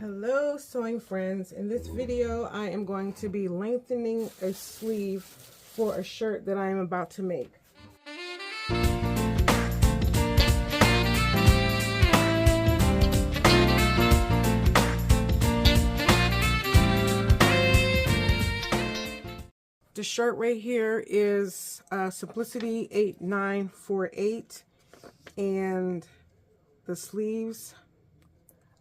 Hello sewing friends. In this video I am going to be lengthening a sleeve for a shirt that I am about to make. The shirt right here is Simplicity 8948, and the sleeves,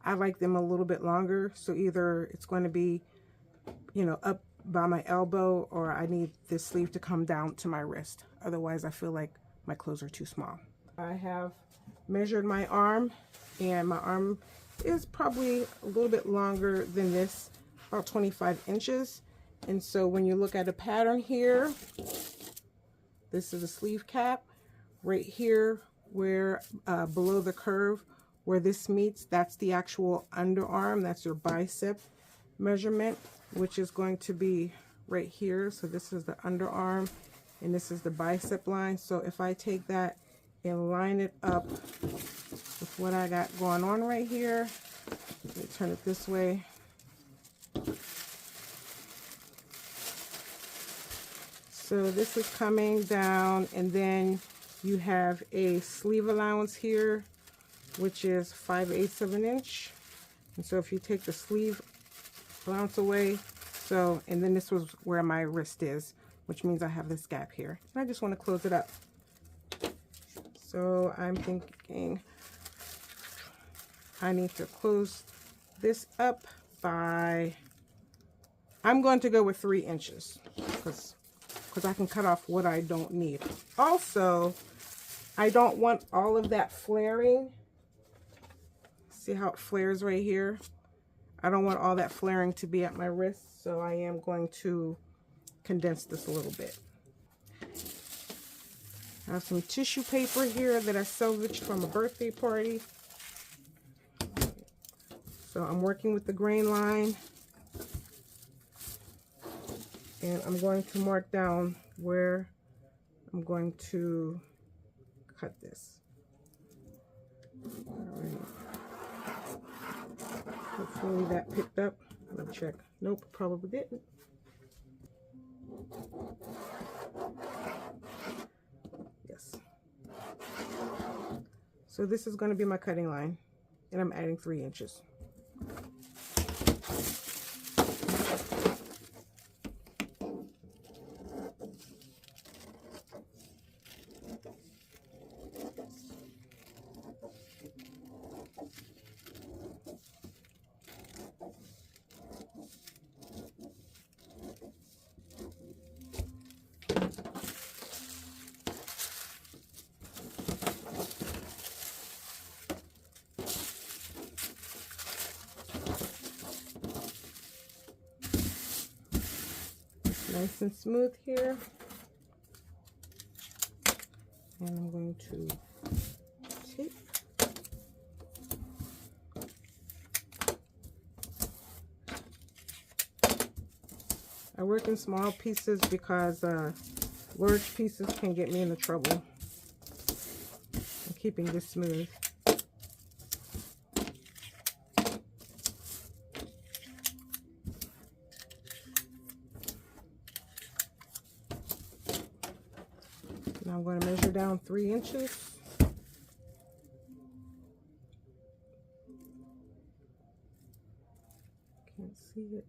I like them a little bit longer, so either it's going to be, up by my elbow, or I need this sleeve to come down to my wrist. Otherwise, I feel like my clothes are too small. I have measured my arm, and my arm is probably a little bit longer than this, about 25 inches. And so when you look at a pattern here, this is a sleeve cap. Right here, where below the curve, where this meets, that's the actual underarm. That's your bicep measurement, which is going to be right here. So this is the underarm, and this is the bicep line. So if I take that and line it up with what I got going on right here, let me turn it this way. So this is coming down, and then you have a sleeve allowance here, which is 5/8 of an inch. And so if you take the sleeve allowance away, and then this was where my wrist is, which means I have this gap here. And I just want to close it up. So I'm thinking I need to close this up by, I'm going to go with 3 inches because I can cut off what I don't need. Also, I don't want all of that flaring. See how it flares right here? I don't want all that flaring to be at my wrist, so I am going to condense this a little bit. I have some tissue paper here that I salvaged from a birthday party. So I'm working with the grain line, and I'm going to mark down where I'm going to cut this. All right. Hopefully that picked up. Let me check. Nope, probably didn't. Yes. So this is going to be my cutting line, and I'm adding 3 inches. Nice and smooth here, and I'm going to tape. I work in small pieces because large pieces can get me into trouble. I'm keeping this smooth. Now I'm going to measure down 3 inches. Can't see it.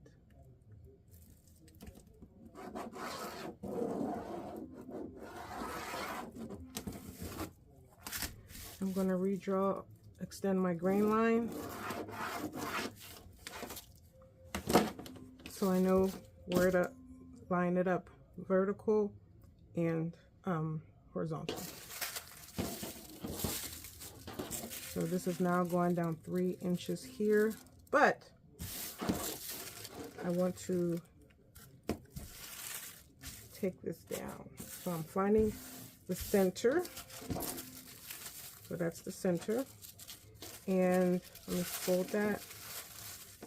I'm going to extend my grain line, so I know where to line it up, vertical and horizontal. So this is now going down 3 inches here, but I want to take this down. So I'm finding the center. So that's the center. And let me fold that.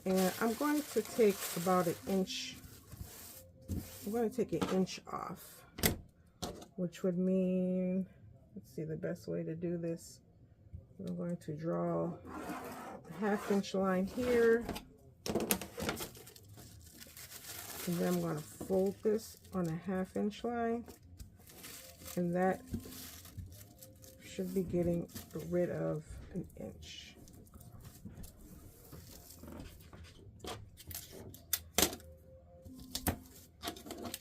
And I'm going to take about 1 inch. I'm going to take 1 inch off, which would mean, let's see the best way to do this. I'm going to draw a 1/2 inch line here, And then I'm going to fold this on a 1/2 inch line, and that should be getting rid of 1 inch.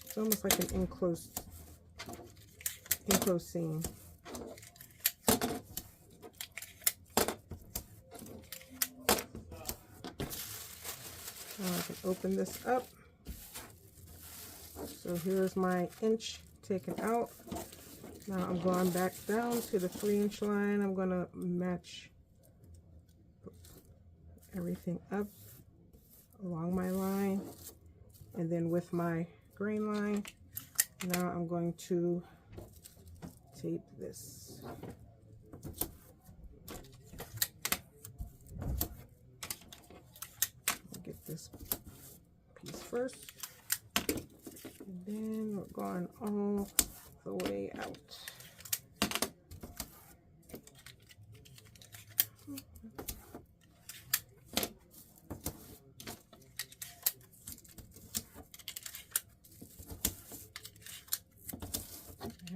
It's almost like an enclosed seam. Now I can open this up. So here's my inch taken out. Now I'm going back down to the 3 inch line. I'm going to match everything up along my line, and then with my grain line, now I'm going to tape this. I'll get this piece first, and then we're going all the way out.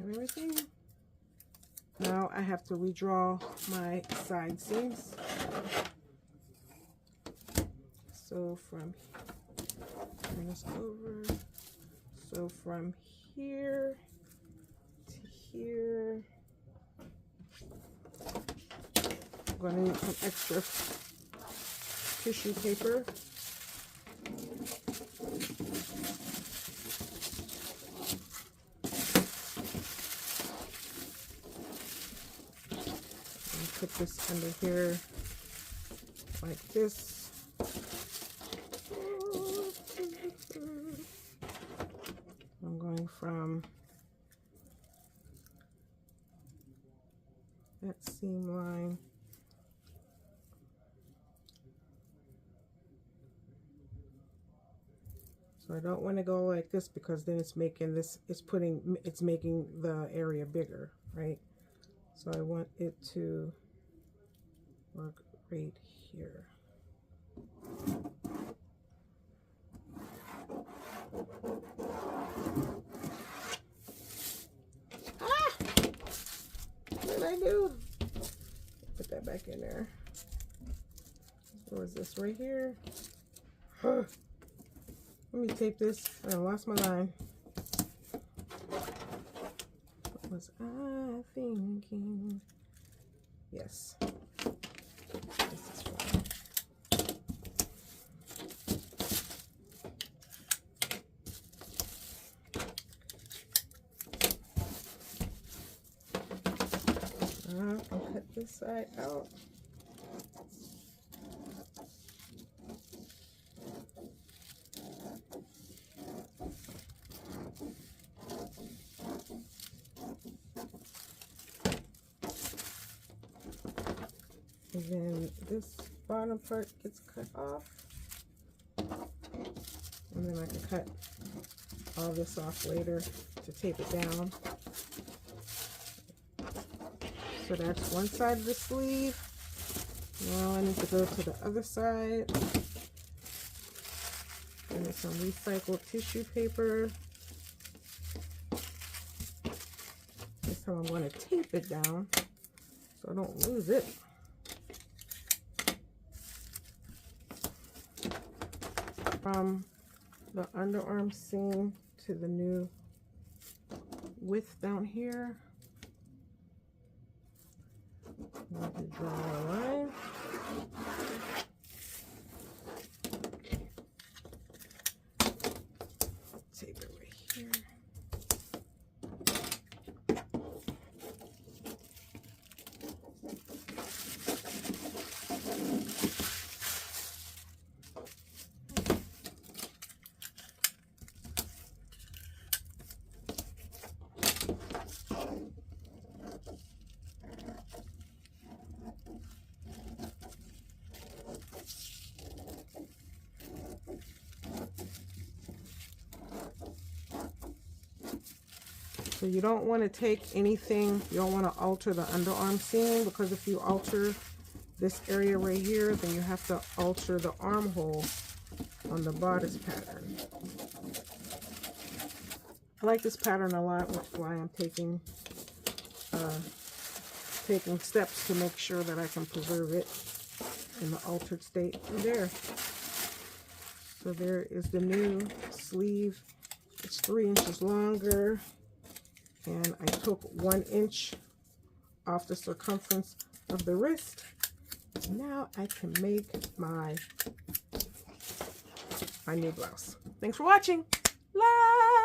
Everything. Now I have to redraw my side seams. So from turn this over. So from here to here, I'm going to need some extra tissue paper. Put this under here like this. I'm going from that seam line so I don't want to go like this, because then it's making this, it's making the area bigger, right? So I want it to work right here. Ah! What did I do? Put that back in there. Where was this? Right here? Let me tape this. I lost my line. What was I thinking? Yes. This is fine. I'll cut this side out. And then this bottom part gets cut off. And then I can cut all this off later to tape it down. So that's one side of the sleeve. Now I need to go to the other side. And there's some recycled tissue paper. This time I'm going to tape it down so I don't lose it. From the underarm seam to the new width down here, I'm going to draw a line. Tape it right here. So you don't want to take anything, you don't want to alter the underarm seam, because if you alter this area right here, then you have to alter the armhole on the bodice pattern. I like this pattern a lot, which is why I'm taking steps to make sure that I can preserve it in the altered state. And there. So there is the new sleeve. It's 3 inches longer, and I took 1 inch off the circumference of the wrist. Now I can make my new blouse. Thanks for watching. Bye.